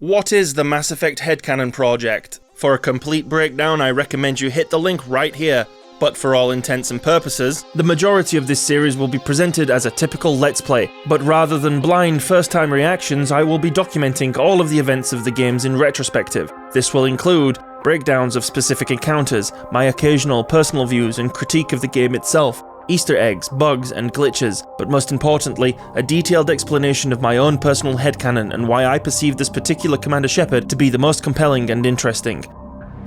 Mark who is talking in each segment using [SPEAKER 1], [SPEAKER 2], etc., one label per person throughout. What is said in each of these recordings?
[SPEAKER 1] What is the Mass Effect headcanon project? For a complete breakdown, I recommend you hit the link right here. But for all intents and purposes, the majority of this series will be presented as a typical Let's Play, but rather than blind first-time reactions, I will be documenting all of the events of the games in retrospective. This will include breakdowns of specific encounters, my occasional personal views and critique of the game itself, Easter eggs, bugs, and glitches, but most importantly, a detailed explanation of my own personal headcanon and why I perceive this particular Commander Shepard to be the most compelling and interesting.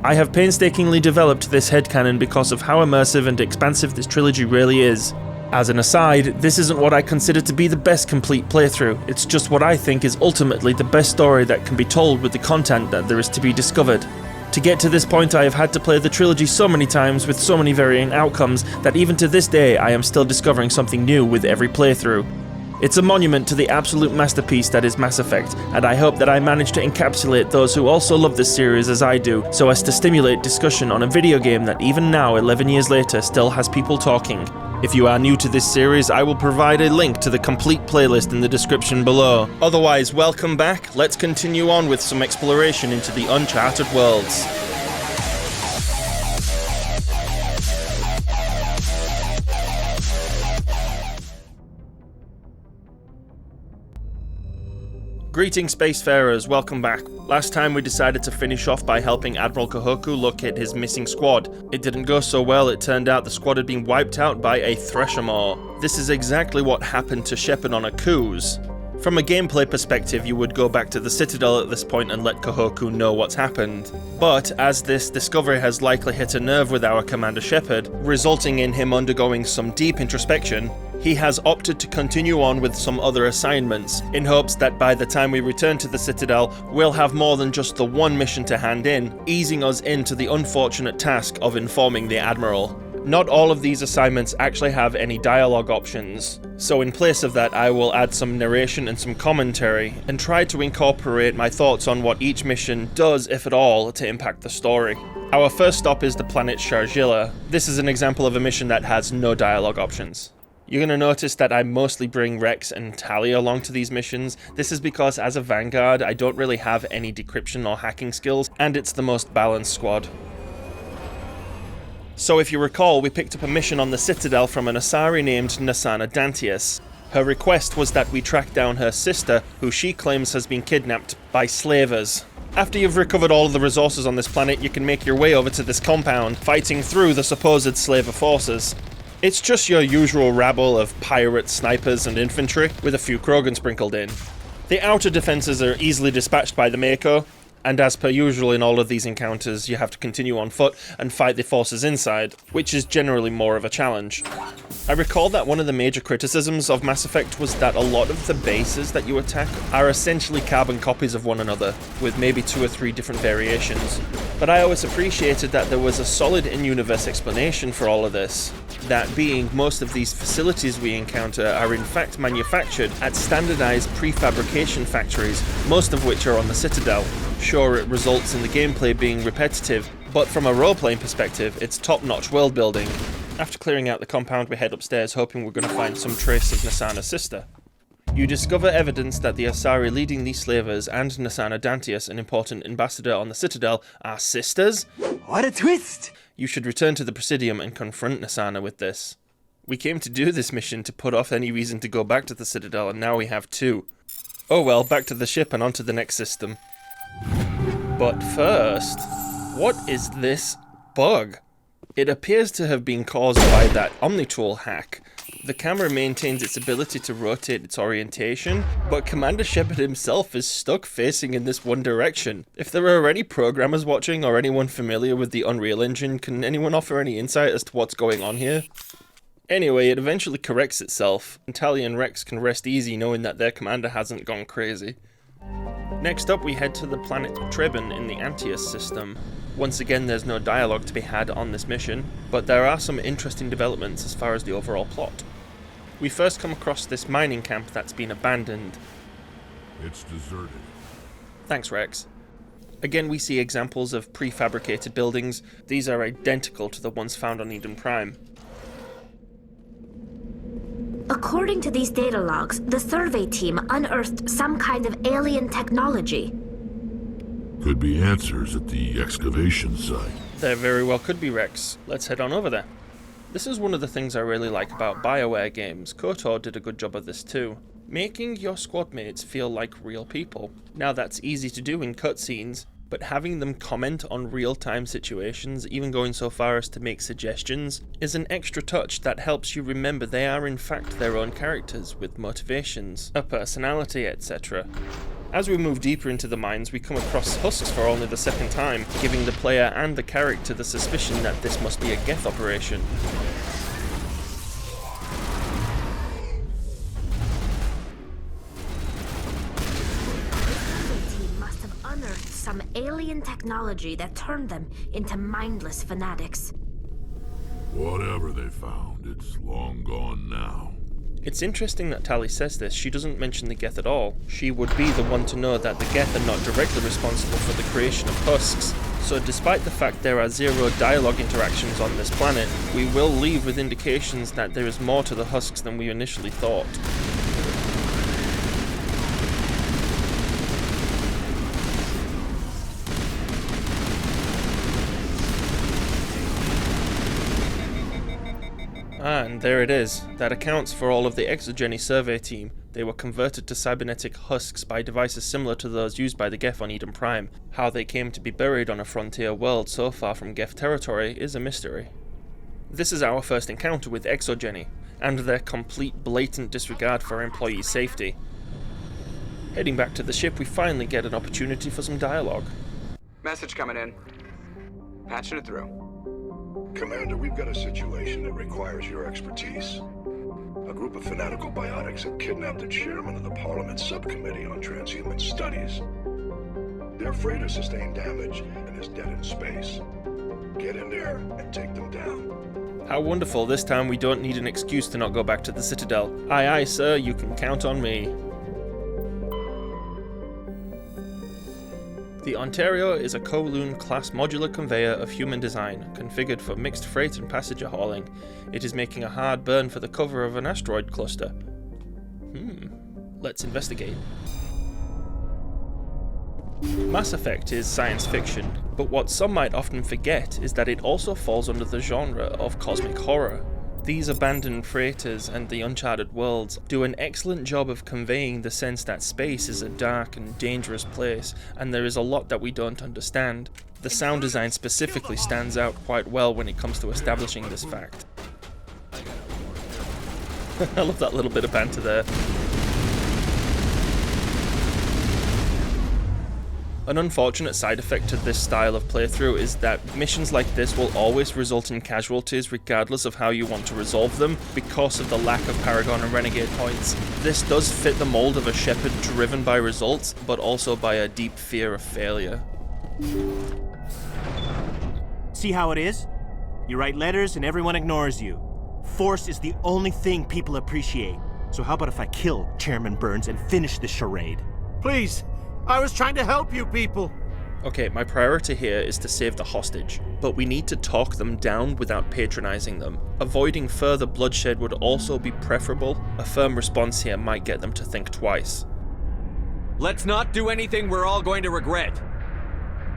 [SPEAKER 1] I have painstakingly developed this headcanon because of how immersive and expansive this trilogy really is. As an aside, this isn't what I consider to be the best complete playthrough, it's just what I think is ultimately the best story that can be told with the content that there is to be discovered. To get to this point, I have had to play the trilogy so many times with so many varying outcomes that even to this day I am still discovering something new with every playthrough. It's a monument to the absolute masterpiece that is Mass Effect, and I hope that I manage to encapsulate those who also love this series as I do, so as to stimulate discussion on a video game that even now, 11 years later, still has people talking. If you are new to this series, I will provide a link to the complete playlist in the description below. Otherwise, welcome back. Let's continue on with some exploration into the uncharted worlds. Greetings Spacefarers, welcome back. Last time we decided to finish off by helping Admiral Kohoku locate his missing squad. It didn't go so well, it turned out the squad had been wiped out by a Thresher Maw. This is exactly what happened to Shepard on a cruise. From a gameplay perspective, you would go back to the Citadel at this point and let Kohoku know what's happened. But as this discovery has likely hit a nerve with our Commander Shepard, resulting in him undergoing some deep introspection, he has opted to continue on with some other assignments, in hopes that by the time we return to the Citadel, we'll have more than just the one mission to hand in, easing us into the unfortunate task of informing the Admiral. Not all of these assignments actually have any dialogue options, so in place of that I will add some narration and some commentary, and try to incorporate my thoughts on what each mission does, if at all, to impact the story. Our first stop is the planet Sharjila. This is an example of a mission that has no dialogue options. You're going to notice that I mostly bring Rex and Tali along to these missions. This is because as a Vanguard, I don't really have any decryption or hacking skills, and it's the most balanced squad. So if you recall, we picked up a mission on the Citadel from an Asari named Antaeus. Her request was that we track down her sister, who she claims has been kidnapped by slavers. After you've recovered all of the resources on this planet, you can make your way over to this compound, fighting through the supposed slaver forces. It's just your usual rabble of pirates, snipers, and infantry, with a few Krogan sprinkled in. The outer defenses are easily dispatched by the Mykul, and as per usual in all of these encounters, you have to continue on foot and fight the forces inside, which is generally more of a challenge. I recall that one of the major criticisms of Mass Effect was that a lot of the bases that you attack are essentially carbon copies of one another, with maybe 2 or 3 different variations. But I always appreciated that there was a solid in-universe explanation for all of this. That being, most of these facilities we encounter are in fact manufactured at standardized prefabrication factories, most of which are on the Citadel. Sure, it results in the gameplay being repetitive, but from a role-playing perspective, it's top-notch world-building. After clearing out the compound, we head upstairs hoping we're going to find some trace of Nasana's sister. You discover evidence that the Asari leading these slavers and Antaeus, an important ambassador on the Citadel, are sisters?
[SPEAKER 2] What a twist!
[SPEAKER 1] You should return to the Presidium and confront Nasana with this. We came to do this mission to put off any reason to go back to the Citadel, and now we have 2. Oh well, back to the ship and onto the next system. But first, what is this bug? It appears to have been caused by that Omnitool hack. The camera maintains its ability to rotate its orientation, but Commander Shepard himself is stuck facing in this one direction. If there are any programmers watching or anyone familiar with the Unreal Engine, can anyone offer any insight as to what's going on here? Anyway, it eventually corrects itself, and Tali and Rex can rest easy knowing that their commander hasn't gone crazy. Next up, we head to the planet Trebon in the Antaeus system. Once again, there's no dialogue to be had on this mission, but there are some interesting developments as far as the overall plot. We first come across this mining camp that's been abandoned.
[SPEAKER 3] It's deserted.
[SPEAKER 1] Thanks, Rex. Again, we see examples of prefabricated buildings. These are identical to the ones found on Eden Prime.
[SPEAKER 4] According to these data logs, the survey team unearthed some kind of alien technology.
[SPEAKER 3] Could be answers at the excavation site.
[SPEAKER 1] There very well could be, Rex. Let's head on over there. This is one of the things I really like about Bioware games. KOTOR did a good job of this too. Making your squad mates feel like real people. Now that's easy to do in cutscenes, but having them comment on real-time situations, even going so far as to make suggestions, is an extra touch that helps you remember they are in fact their own characters with motivations, a personality, etc. As we move deeper into the mines, we come across husks for only the second time, giving the player and the character the suspicion that this must be a Geth operation.
[SPEAKER 4] Some alien technology that turned them into mindless fanatics.
[SPEAKER 3] Whatever they found, it's long gone now.
[SPEAKER 1] It's interesting that Tali says this. She doesn't mention the Geth at all. She would be the one to know that the Geth are not directly responsible for the creation of husks. So despite the fact there are zero dialogue interactions on this planet, we will leave with indications that there is more to the husks than we initially thought. And there it is. That accounts for all of the exogeny survey team. They were converted to cybernetic husks by devices similar to those used by the Geth on Eden Prime. How they came to be buried on a frontier world so far from Geth territory is a mystery. This is our first encounter with exogeny, and their complete blatant disregard for employee safety. Heading back to the ship, we finally get an opportunity for some dialogue.
[SPEAKER 2] Message coming in. Patching it through.
[SPEAKER 5] Commander, we've got a situation that requires your expertise. A group of fanatical biotics have kidnapped the chairman of the Parliament Subcommittee on Transhuman Studies. Their freighter sustained damage and is dead in space. Get in there and take them down.
[SPEAKER 1] How wonderful, this time we don't need an excuse to not go back to the Citadel. Aye aye sir, you can count on me. The Ontario is a Kowloon-class modular conveyor of human design, configured for mixed freight and passenger hauling. It is making a hard burn for the cover of an asteroid cluster. Let's investigate. Mass Effect is science fiction, but what some might often forget is that it also falls under the genre of cosmic horror. These abandoned freighters and the uncharted worlds do an excellent job of conveying the sense that space is a dark and dangerous place, and there is a lot that we don't understand. The sound design specifically stands out quite well when it comes to establishing this fact. I love that little bit of banter there. An unfortunate side effect to this style of playthrough is that missions like this will always result in casualties regardless of how you want to resolve them because of the lack of Paragon and Renegade points. This does fit the mold of a Shepard driven by results, but also by a deep fear of failure.
[SPEAKER 6] See how it is? You write letters and everyone ignores you. Force is the only thing people appreciate. So how about if I kill Chairman Burns and finish this charade?
[SPEAKER 7] Please! I was trying to help you people!
[SPEAKER 1] Okay, my priority here is to save the hostage, but we need to talk them down without patronizing them. Avoiding further bloodshed would also be preferable. A firm response here might get them to think twice.
[SPEAKER 8] Let's not do anything we're all going to regret.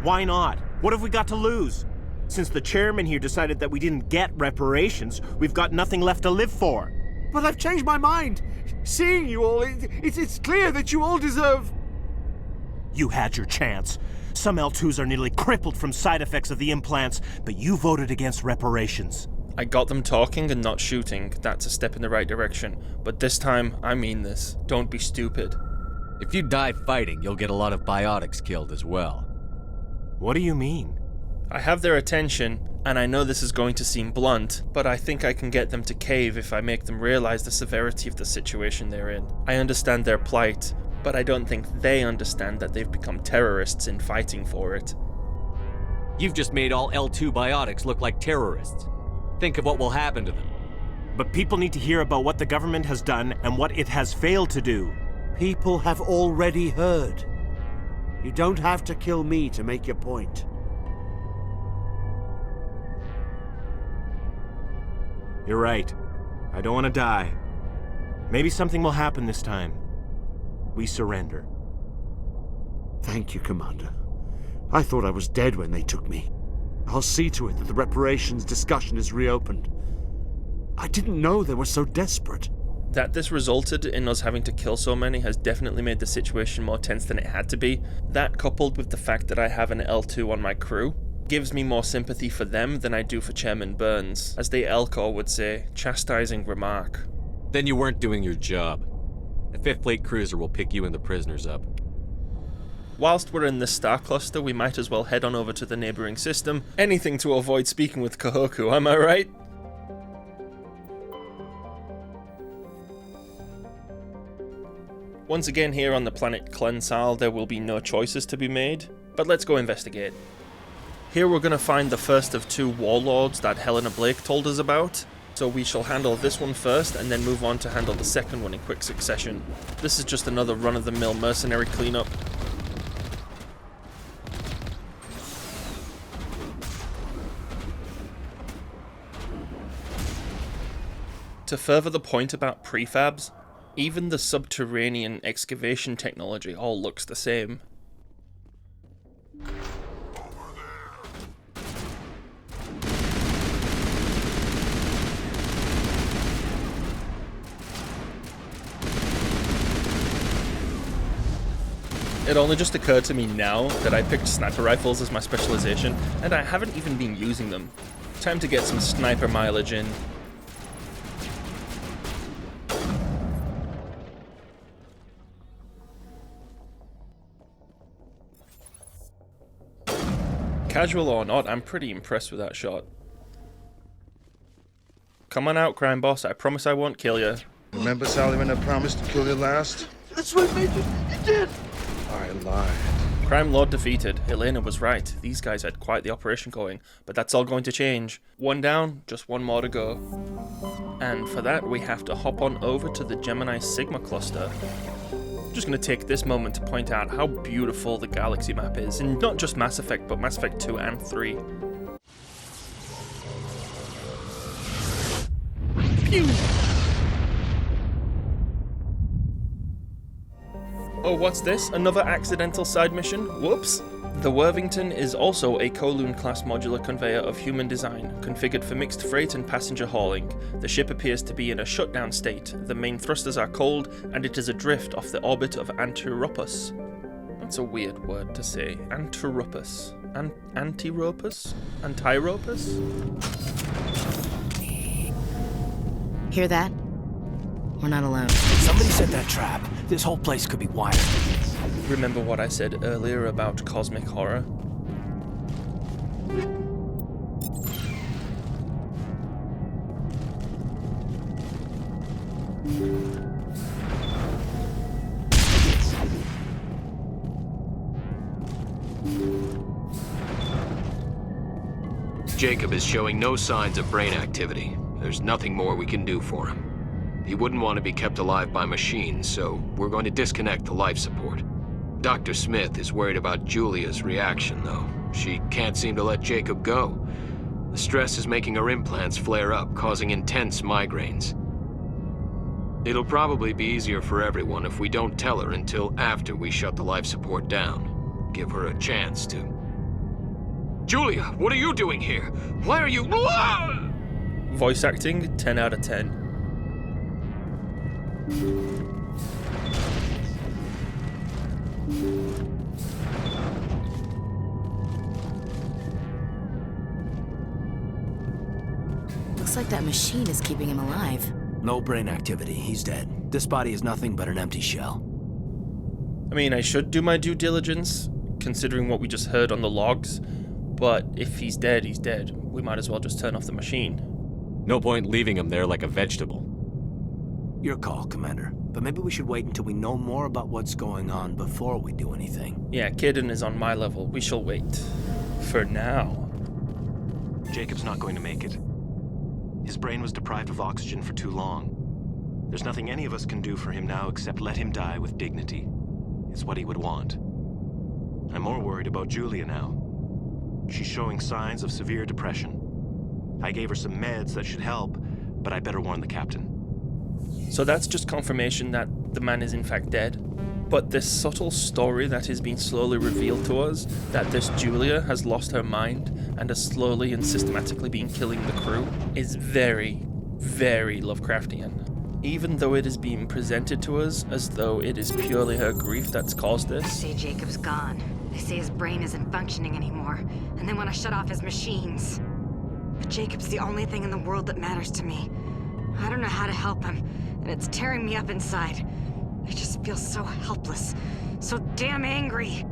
[SPEAKER 6] Why not? What have we got to lose? Since the chairman here decided that we didn't get reparations, we've got nothing left to live for.
[SPEAKER 7] But I've changed my mind! Seeing you all, it's clear that you all deserve...
[SPEAKER 6] You had your chance. Some L2s are nearly crippled from side effects of the implants, but you voted against reparations.
[SPEAKER 1] I got them talking and not shooting. That's a step in the right direction. But this time, I mean this. Don't be stupid.
[SPEAKER 8] If you die fighting, you'll get a lot of biotics killed as well.
[SPEAKER 6] What do you mean?
[SPEAKER 1] I have their attention, and I know this is going to seem blunt, but I think I can get them to cave if I make them realize the severity of the situation they're in. I understand their plight, but I don't think they understand that they've become terrorists in fighting for it.
[SPEAKER 8] You've just made all L2 biotics look like terrorists. Think of what will happen to them.
[SPEAKER 6] But people need to hear about what the government has done and what it has failed to do.
[SPEAKER 7] People have already heard. You don't have to kill me to make your point.
[SPEAKER 6] You're right. I don't want to die. Maybe something will happen this time. We surrender.
[SPEAKER 7] Thank you, Commander. I thought I was dead when they took me. I'll see to it that the reparations discussion is reopened. I didn't know they were so desperate.
[SPEAKER 1] That this resulted in us having to kill so many has definitely made the situation more tense than it had to be. That, coupled with the fact that I have an L2 on my crew, gives me more sympathy for them than I do for Chairman Burns, as the Elcor would say, chastising remark.
[SPEAKER 8] Then you weren't doing your job. The 5th Fleet cruiser will pick you and the prisoners up.
[SPEAKER 1] Whilst we're in this star cluster, we might as well head on over to the neighbouring system. Anything to avoid speaking with Kohoku, am I right? Once again here on the planet Klensal, there will be no choices to be made, but let's go investigate. Here we're going to find the first of 2 warlords that Helena Blake told us about, so we shall handle this one first and then move on to handle the second one in quick succession. This is just another run-of-the-mill mercenary cleanup. To further the point about prefabs, even the subterranean excavation technology all looks the same. It only just occurred to me now that I picked sniper rifles as my specialization, and I haven't even been using them. Time to get some sniper mileage in. Casual or not, I'm pretty impressed with that shot. Come on out, crime boss. I promise I won't kill you.
[SPEAKER 9] Remember, Sally, when I promised to kill you last?
[SPEAKER 7] That's what made you did!
[SPEAKER 9] I lied.
[SPEAKER 1] Crime Lord defeated. Helena was right. These guys had quite the operation going, but that's all going to change. 1 down, just 1 more to go. And for that, we have to hop on over to the Gemini Sigma cluster. I'm just going to take this moment to point out how beautiful the galaxy map is, and not just Mass Effect, but Mass Effect 2 and 3. Pew! Oh, what's this? Another accidental side mission? Whoops! The Worthington is also a Kowloon-class modular conveyor of human design, configured for mixed freight and passenger hauling. The ship appears to be in a shutdown state, the main thrusters are cold, and it is adrift off the orbit of Antiropus. That's a weird word to say. Antiropus. Antiropus? Antiropus?
[SPEAKER 10] Hear that? We're not alone.
[SPEAKER 6] Somebody set that trap. This whole place could be wired.
[SPEAKER 1] Remember what I said earlier about cosmic horror?
[SPEAKER 11] Jacob is showing no signs of brain activity. There's nothing more we can do for him. He wouldn't want to be kept alive by machines, so we're going to disconnect the life support. Dr. Smith is worried about Julia's reaction, though. She can't seem to let Jacob go. The stress is making her implants flare up, causing intense migraines. It'll probably be easier for everyone if we don't tell her until after we shut the life support down. Give her a chance to... Julia, what are you doing here? Why are you...
[SPEAKER 1] Voice acting, 10 out of 10.
[SPEAKER 10] Looks like that machine is keeping him alive.
[SPEAKER 6] No brain activity. He's dead. This body is nothing but an empty shell.
[SPEAKER 1] I mean, I should do my due diligence, considering what we just heard on the logs, but if he's dead, he's dead. We might as well just turn off the machine.
[SPEAKER 8] No point leaving him there like a vegetable.
[SPEAKER 6] Your call, Commander. But maybe we should wait until we know more about what's going on before we do anything.
[SPEAKER 1] Yeah, Canon is on my level. We shall wait. For now.
[SPEAKER 6] Jacob's not going to make it. His brain was deprived of oxygen for too long. There's nothing any of us can do for him now except let him die with dignity. It's what he would want. I'm more worried about Julia now. She's showing signs of severe depression. I gave her some meds that should help, but I better warn the captain.
[SPEAKER 1] So that's just confirmation that the man is in fact dead. But this subtle story that is being slowly revealed to us, that this Julia has lost her mind and is slowly and systematically been killing the crew, is very, very Lovecraftian. Even though it is being presented to us as though it is purely her grief that's caused this.
[SPEAKER 12] They say Jacob's gone. They say his brain isn't functioning anymore, and they want to shut off his machines. But Jacob's the only thing in the world that matters to me. I don't know how to help him, and it's tearing me up inside. I just feel so helpless, so damn angry.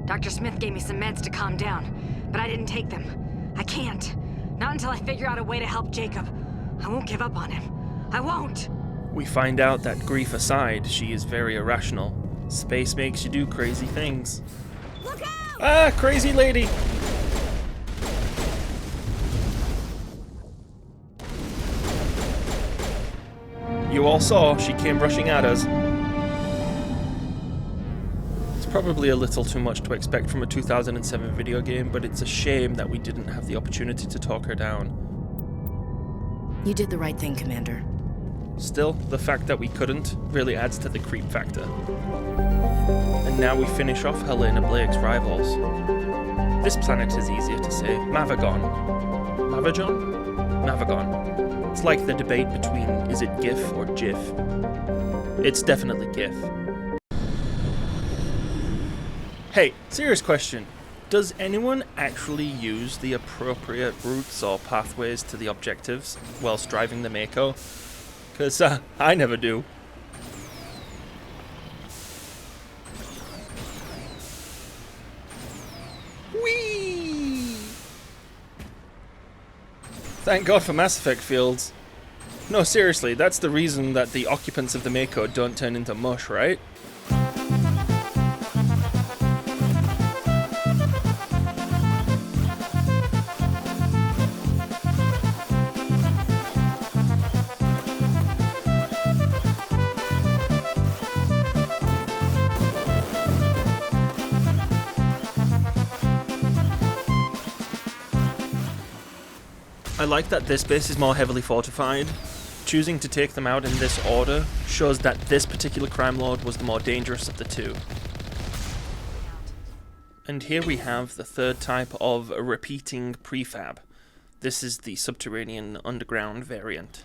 [SPEAKER 12] Dr. Smith gave me some meds to calm down, but I didn't take them. I can't. Not until I figure out a way to help Jacob. I won't give up on him. I won't!
[SPEAKER 1] We find out that grief aside, she is very irrational. Space makes you do crazy things.
[SPEAKER 12] Look out!
[SPEAKER 1] Ah, crazy lady! You all saw, she came rushing at us. It's probably a little too much to expect from a 2007 video game, but it's a shame that we didn't have the opportunity to talk her down.
[SPEAKER 10] You did the right thing, Commander.
[SPEAKER 1] Still, the fact that we couldn't really adds to the creep factor. And now we finish off Helena Blake's rivals. This planet is easier to say. Mavigon. Mavigon? Mavigon. It's like the debate between is it GIF or GIF. It's definitely GIF. Hey, serious question. Does anyone actually use the appropriate routes or pathways to the objectives whilst driving the Mako? Because I never do. Whee! Thank God for Mass Effect fields. No, seriously, that's the reason that the occupants of the Mako don't turn into mush, right? I like that this base is more heavily fortified. Choosing to take them out in this order shows that this particular crime lord was the more dangerous of the two. And here we have the third type of repeating prefab. This is the subterranean underground variant.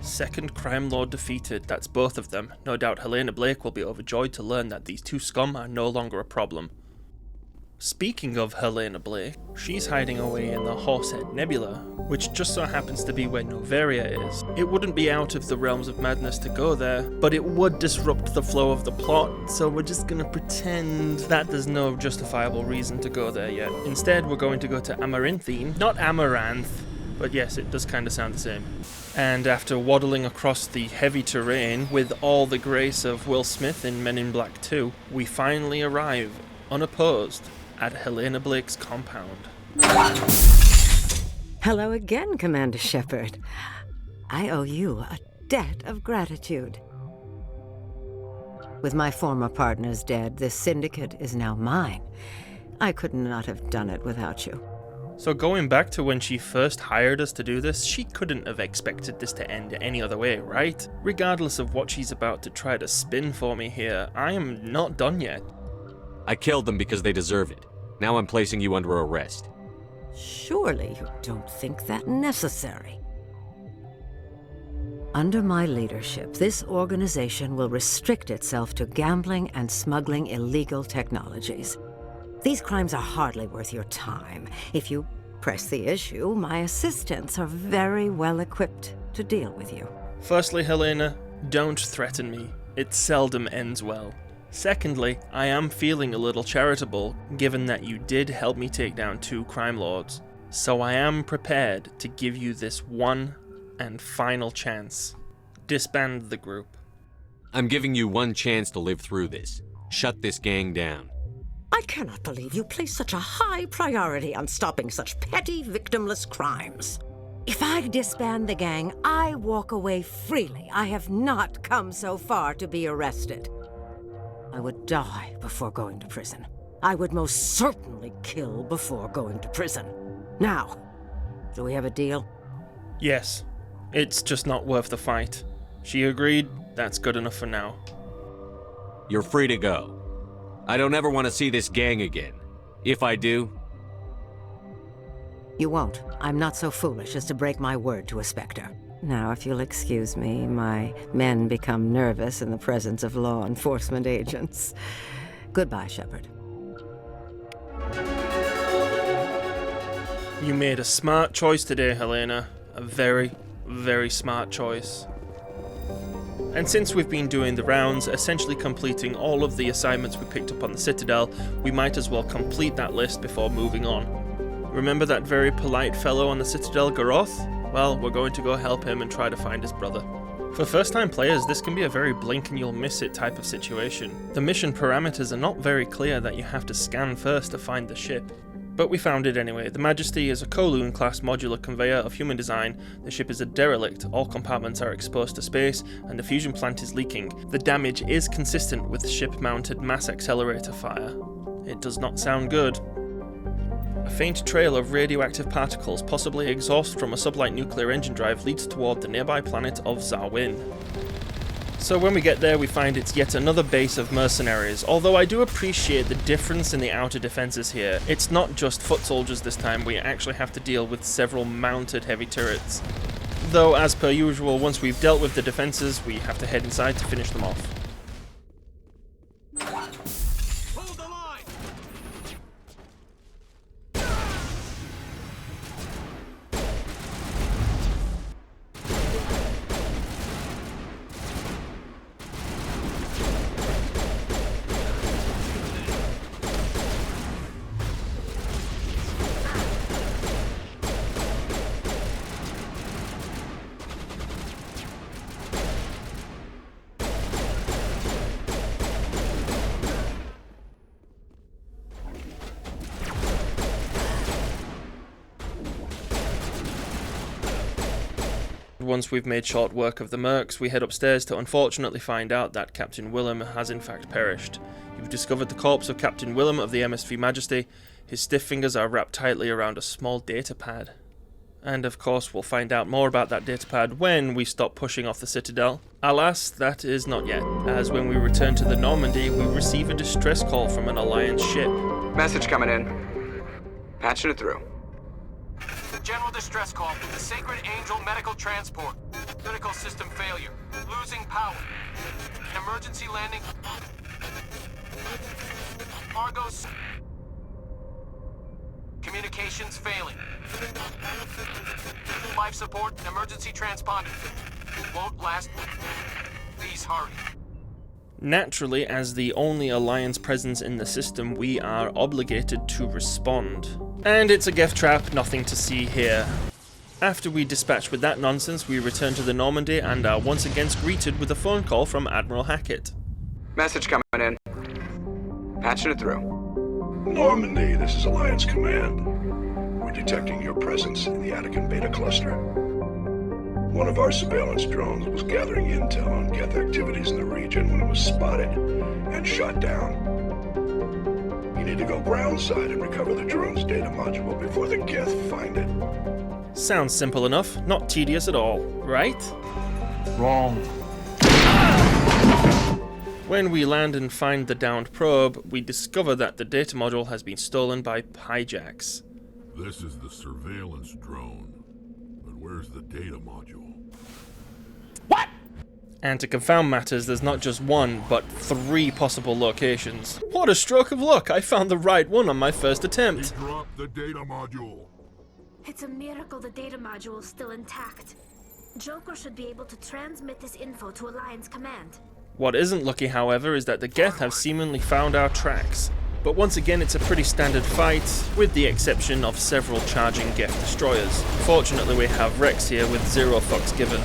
[SPEAKER 1] Second crime lord defeated, that's both of them. No doubt Helena Blake will be overjoyed to learn that these two scum are no longer a problem. Speaking of Helena Blake, she's hiding away in the Horsehead Nebula, which just so happens to be where Noveria is. It wouldn't be out of the realms of madness to go there, but it would disrupt the flow of the plot, so we're just gonna pretend that there's no justifiable reason to go there yet. Instead, we're going to go to Amaranthine, not Amaranth, but yes, it does kind of sound the same. And after waddling across the heavy terrain with all the grace of Will Smith in Men in Black 2, we finally arrive, unopposed, at Helena Blake's compound.
[SPEAKER 13] Hello again, Commander Shepard. I owe you a debt of gratitude. With my former partners dead, this syndicate is now mine. I could not have done it without you.
[SPEAKER 1] So going back to when she first hired us to do this, she couldn't have expected this to end any other way, right? Regardless of what she's about to try to spin for me here, I am not done yet.
[SPEAKER 8] I killed them because they deserve it. Now I'm placing you under arrest.
[SPEAKER 13] Surely you don't think that necessary. Under my leadership, this organization will restrict itself to gambling and smuggling illegal technologies. These crimes are hardly worth your time. If you press the issue, my assistants are very well equipped to deal with you.
[SPEAKER 1] Firstly, Helena, don't threaten me. It seldom ends well. Secondly, I am feeling a little charitable, given that you did help me take down 2 crime lords. So I am prepared to give you this one and final chance. Disband the group.
[SPEAKER 8] I'm giving you one chance to live through this. Shut this gang down.
[SPEAKER 13] I cannot believe you place such a high priority on stopping such petty, victimless crimes. If I disband the gang, I walk away freely. I have not come so far to be arrested. I would die before going to prison. I would most certainly kill before going to prison. Now, do we have a deal?
[SPEAKER 1] Yes. It's just not worth the fight. She agreed, that's good enough for now.
[SPEAKER 8] You're free to go. I don't ever want to see this gang again. If I do...
[SPEAKER 13] You won't. I'm not so foolish as to break my word to a Spectre. Now, if you'll excuse me, my men become nervous in the presence of law enforcement agents. Goodbye, Shepard.
[SPEAKER 1] You made a smart choice today, Helena. A very, very smart choice. And since we've been doing the rounds, essentially completing all of the assignments we picked up on the Citadel, we might as well complete that list before moving on. Remember that very polite fellow on the Citadel, Garoth? Well, we're going to go help him and try to find his brother. For first-time players, this can be a very blink and you'll miss it type of situation. The mission parameters are not very clear that you have to scan first to find the ship. But we found it anyway. The Majesty is a Kowloon class modular conveyor of human design. The ship is a derelict, all compartments are exposed to space, and the fusion plant is leaking. The damage is consistent with ship-mounted mass accelerator fire. It does not sound good. A faint trail of radioactive particles, possibly exhaust from a sublight nuclear engine drive, leads toward the nearby planet of Zarwin. So when we get there, we find it's yet another base of mercenaries, although I do appreciate the difference in the outer defenses here. It's not just foot soldiers this time, we actually have to deal with several mounted heavy turrets. Though, as per usual, once we've dealt with the defenses, we have to head inside to finish them off. Once we've made short work of the mercs, we head upstairs to unfortunately find out that Captain Willem has in fact perished. You've discovered the corpse of Captain Willem of the MSV Majesty. His stiff fingers are wrapped tightly around a small datapad. And of course we'll find out more about that datapad when we stop pushing off the Citadel. Alas, that is not yet, as when we return to the Normandy, we receive a distress call from an Alliance ship.
[SPEAKER 2] Message coming in. Patching it through.
[SPEAKER 14] General distress call from the Sacred Angel Medical Transport. Critical system failure. Losing power. Emergency landing. Argos. Communications failing. Life support and emergency transponder. Won't last. Please hurry.
[SPEAKER 1] Naturally, as the only Alliance presence in the system, we are obligated to respond. And it's a Geth trap, nothing to see here. After we dispatch with that nonsense, we return to the Normandy and are once again greeted with a phone call from Admiral Hackett.
[SPEAKER 2] Message coming in. Patching it through.
[SPEAKER 5] Normandy, this is Alliance Command. We're detecting your presence in the Attican Beta Cluster. One of our surveillance drones was gathering intel on Geth activities in the region when it was spotted and shot down. You need to go ground side and recover the drone's data module before the Geth find it.
[SPEAKER 1] Sounds simple enough, not tedious at all, right?
[SPEAKER 9] Wrong.
[SPEAKER 1] When we land and find the downed probe, we discover that the data module has been stolen by hijacks.
[SPEAKER 3] This is the surveillance drone, but where's the data module?
[SPEAKER 1] And to confound matters, there's not just one, but 3 possible locations. What a stroke of luck! I found the right one on my first attempt.
[SPEAKER 3] Drop the data module.
[SPEAKER 4] It's a miracle the data module is still intact. Joker should be able to transmit this info to Alliance Command.
[SPEAKER 1] What isn't lucky, however, is that the Geth have seemingly found our tracks. But once again, it's a pretty standard fight, with the exception of several charging Geth destroyers. Fortunately, we have Rex here with 0 fucks given.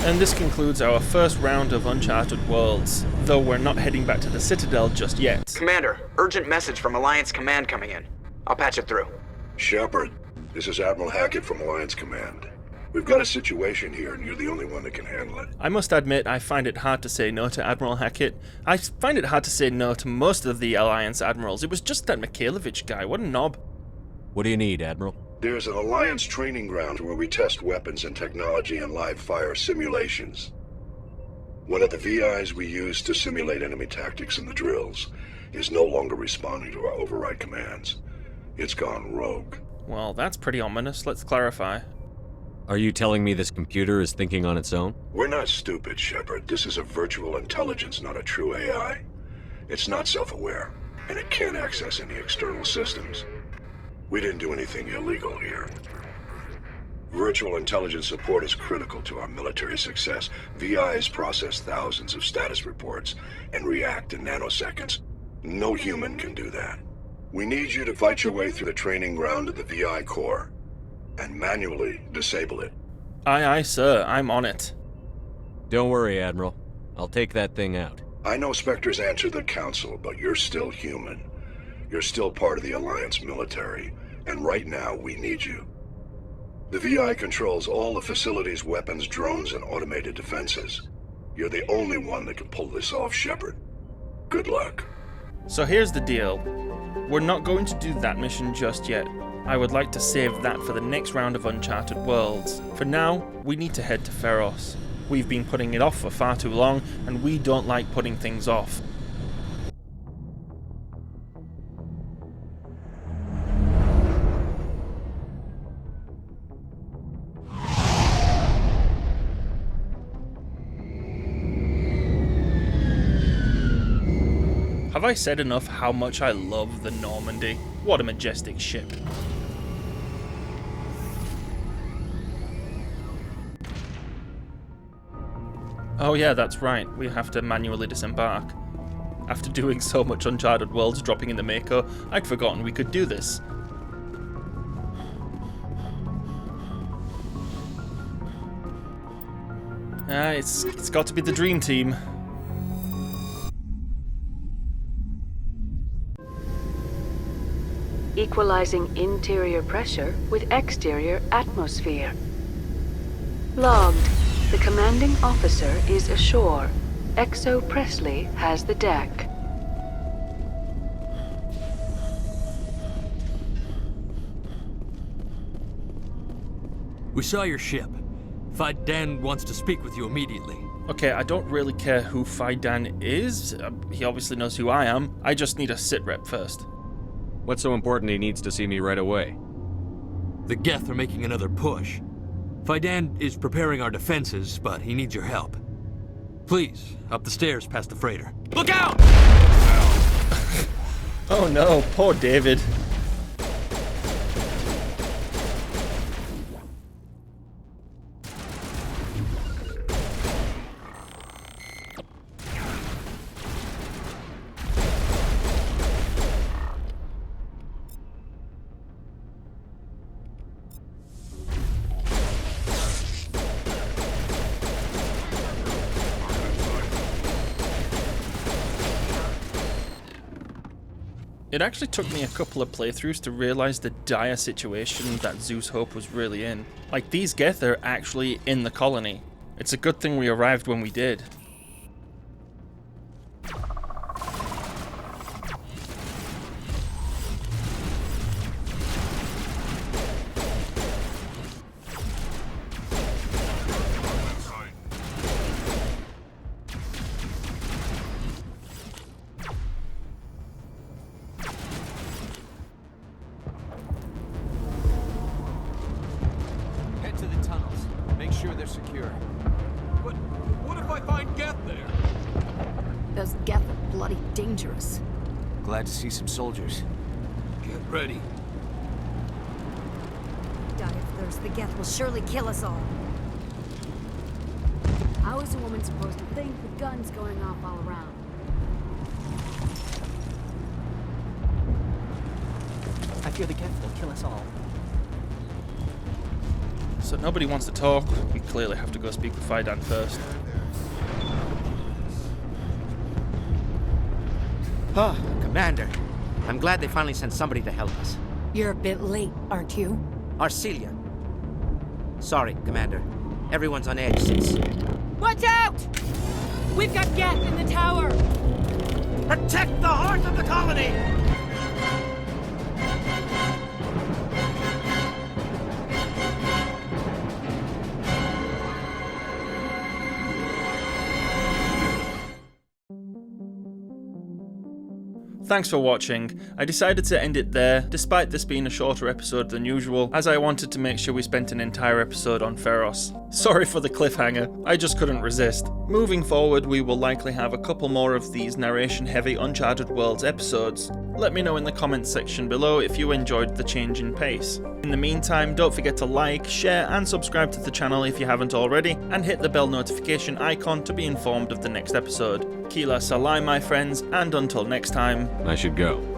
[SPEAKER 1] And this concludes our first round of Uncharted Worlds, though we're not heading back to the Citadel just yet.
[SPEAKER 2] Commander, urgent message from Alliance Command coming in. I'll patch it through.
[SPEAKER 5] Shepard, this is Admiral Hackett from Alliance Command. We've got a situation here, and you're the only one that can handle it.
[SPEAKER 1] I must admit, I find it hard to say no to Admiral Hackett. I find it hard to say no to most of the Alliance Admirals. It was just that Mikhailovich guy, what a knob.
[SPEAKER 8] What do you need, Admiral?
[SPEAKER 5] There's an Alliance training ground where we test weapons and technology in live fire simulations. One of the VIs we use to simulate enemy tactics in the drills is no longer responding to our override commands. It's gone rogue.
[SPEAKER 1] Well, that's pretty ominous. Let's clarify.
[SPEAKER 8] Are you telling me this computer is thinking on its own?
[SPEAKER 5] We're not stupid, Shepard. This is a virtual intelligence, not a true AI. It's not self-aware, and it can't access any external systems. We didn't do anything illegal here. Virtual intelligence support is critical to our military success. VIs process thousands of status reports and react in nanoseconds. No human can do that. We need you to fight your way through the training ground of the VI core and manually disable it.
[SPEAKER 1] Aye, aye, sir. I'm on it.
[SPEAKER 8] Don't worry, Admiral. I'll take that thing out.
[SPEAKER 5] I know Spectres answer the Council, but you're still human. You're still part of the Alliance military, and right now we need you. The VI controls all the facility's weapons, drones, and automated defenses. You're the only one that can pull this off, Shepard. Good luck.
[SPEAKER 1] So here's the deal. We're not going to do that mission just yet. I would like to save that for the next round of Uncharted Worlds. For now, we need to head to Feros. We've been putting it off for far too long, and we don't like putting things off. Have I said enough how much I love the Normandy? What a majestic ship. Oh yeah, that's right, we have to manually disembark. After doing so much Uncharted Worlds dropping in the Mako, I'd forgotten we could do this. It's got to be the dream team.
[SPEAKER 15] Equalizing interior pressure with exterior atmosphere. Logged. The commanding officer is ashore. Exo Presley has the deck.
[SPEAKER 16] We saw your ship. Faidan wants to speak with you immediately.
[SPEAKER 1] Okay, I don't really care who Faidan is. He obviously knows who I am. I just need a sit-rep first.
[SPEAKER 8] What's so important he needs to see me right away?
[SPEAKER 16] The Geth are making another push. Faidan is preparing our defenses, but he needs your help. Please, up the stairs past the freighter. Look out!
[SPEAKER 1] Oh no, poor David. It actually took me a couple of playthroughs to realize the dire situation that Zeus Hope was really in. Like, these Geth are actually in the colony. It's a good thing we arrived when we did.
[SPEAKER 14] Head to the tunnels. Make sure they're secure. But
[SPEAKER 16] find Geth there?
[SPEAKER 10] Those Geth are bloody dangerous.
[SPEAKER 17] Glad to see some soldiers.
[SPEAKER 16] Get ready.
[SPEAKER 12] Die of thirst, the Geth will surely kill us all.
[SPEAKER 10] How is a woman supposed to think with guns going off all around?
[SPEAKER 17] I fear the Geth will kill us all.
[SPEAKER 1] So nobody wants to talk. We clearly have to go speak with Faidan first.
[SPEAKER 17] Oh, Commander. I'm glad they finally sent somebody to help us.
[SPEAKER 13] You're a bit late, aren't you?
[SPEAKER 17] Arcelia. Sorry, Commander. Everyone's on edge since...
[SPEAKER 18] Watch out! We've got Geth in the tower!
[SPEAKER 17] Protect the heart of the colony!
[SPEAKER 1] Thanks for watching. I decided to end it there, despite this being a shorter episode than usual, as I wanted to make sure we spent an entire episode on Feros. Sorry for the cliffhanger, I just couldn't resist. Moving forward, we will likely have a couple more of these narration-heavy Uncharted Worlds episodes. Let me know in the comments section below if you enjoyed the change in pace. In the meantime, don't forget to like, share and subscribe to the channel if you haven't already, and hit the bell notification icon to be informed of the next episode. Kila Salai, my friends, and until next time,
[SPEAKER 6] I should go.